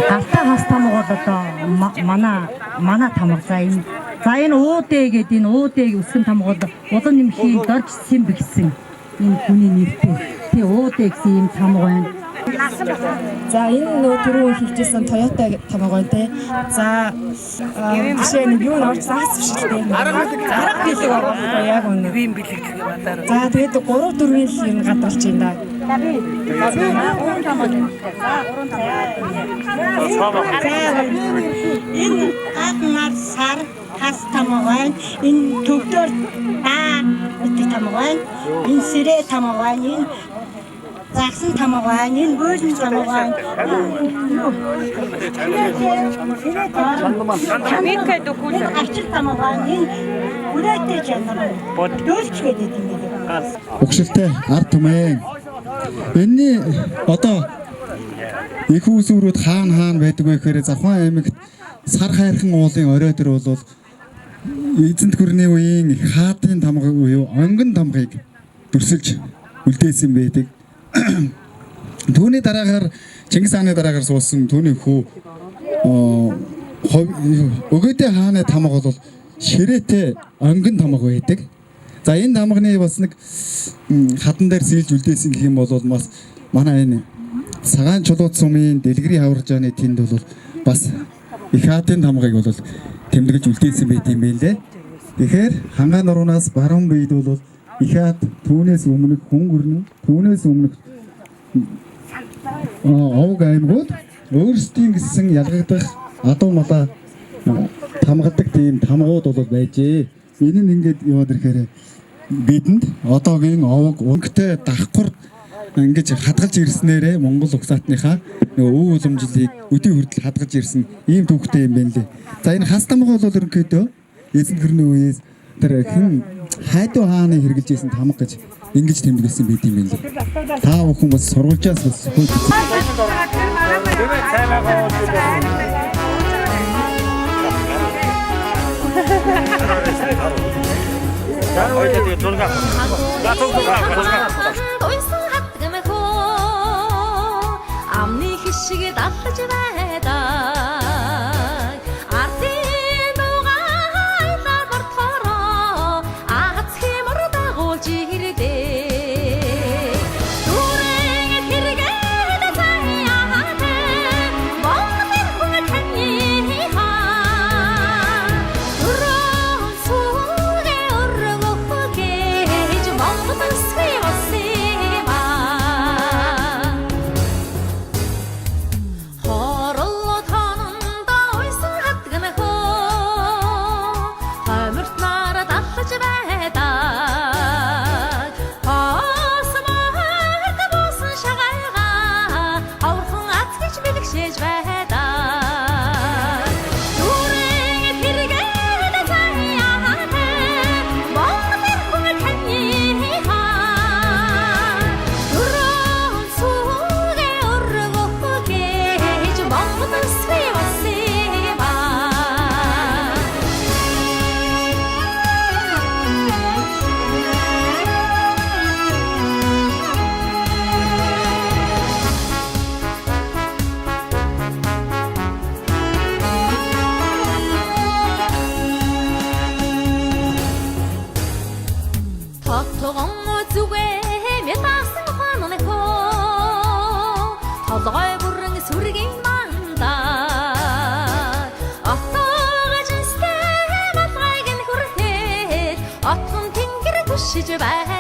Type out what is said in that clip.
Гартаа хас тамга бол одоо манай тамга. За энэ уудэ гэдэг энэ уудыг үсгэн тамга бол улан нэмхийн дорж симб гэсэн энэ хүний нэртэй. Тэгээ уудэ гэсэн юм тамга байна. За энэ нөө түрүү хэлжсэн Toyota тамга байна те. За жишээ нь юу норч заас бишгэлтэй. Арга билэг байгаа яг үнэ. Вим билэг гэх батаар. За тэгээд 3-4-ийн л юм гадарч байна да. Энэ аднаар сар хас тамга байна. Энэ төвдөр гэдэг тамга байна. Энэ сэрээ тамга байна. Энэ загсан тамга байна. Энэ бөөлн тамга байна. Микэ дөхүүл ачил тамга байна. Энэ үрээтэй жанар. Дөөлч гэдэг юм байна. Угшилтай ард түмэн. Энэний одоо их усүрүүд хаана байдаг вэ гэхээр Завхан аймагт сар хайрхан уулын орой дээр бол эзэнт гүрний үеийн хаатын тамга буюу онгон тамгыг дүрсэлж үлдээсэн байдаг. Түүний дараагаар Чингис хааны дараагаар суусан түүний хүү Өгөөдөө хааны тамга бол ширээтэй онгон тамга байдаг. За энэ тамганы бас нэг хатан дээр сэлж үлдээсэн гэх юм бол бас манай энэ цагаан чулууд сумын дэлгэрийн хаваржааны тэнд бол бас их хаатын тамгыг бол тэмдэглэж үлдээсэн байт юм байна лээ. Тэгэхээр хангаан нуруунаас баруун бийд бол их хат түүнээс өмнөх хүн гүрнэ түүнээс өмнөх овг аймагуд өөрсдийн гэсэн ялгагдах адуу малаа тамгадаг тийм тамгууд бол байжээ. Энэ нь ингээд яваад ирэхээр бидэнд одоогийн овг өнгөтэй давхар ингэж хадгалж ирснээрээ Монгол угсаатныхаа нөгөө өв уламжлалыг өдөө хүртэл хадгалж ирсэн ийм төвхтэй юм байна лээ. За энэ хас тамга бол ерөнхийдөө эзэнт гүрний үеэс тэр хэн хайдуу хааны хэрэгжилж исэн тамга гэж ингэж тэмдэглэсэн байт юм байна лээ. Та бүхэн бас сурвалжаас бас хөөж амны хишиг далж байдаг ардын дугайлаар бортороо агац хэмэр дагуулж ирдээ дүрэн хэрэгэд заяатай Монгол хүн таны хаа дүрэн сүгэ өргөхгээж Монгол сүе басима Хоролоо тананда ойсон хатган хөө хамрт нараа далж байдаг Хасмаарт босон шагайгаа авархан атгич бэлгшээж байдаг Дүрэн хэрэгэд заяатай Монгол хүн таны хаа дүрэн сүгэ өргөхгээж Монгол сүе басима Тогтогон зүгээ метасан ухааны хөө толгой бүрэн сүргийн манда отогож стэй малгайг нь хүртэл отхон тэнгэр түшиж бай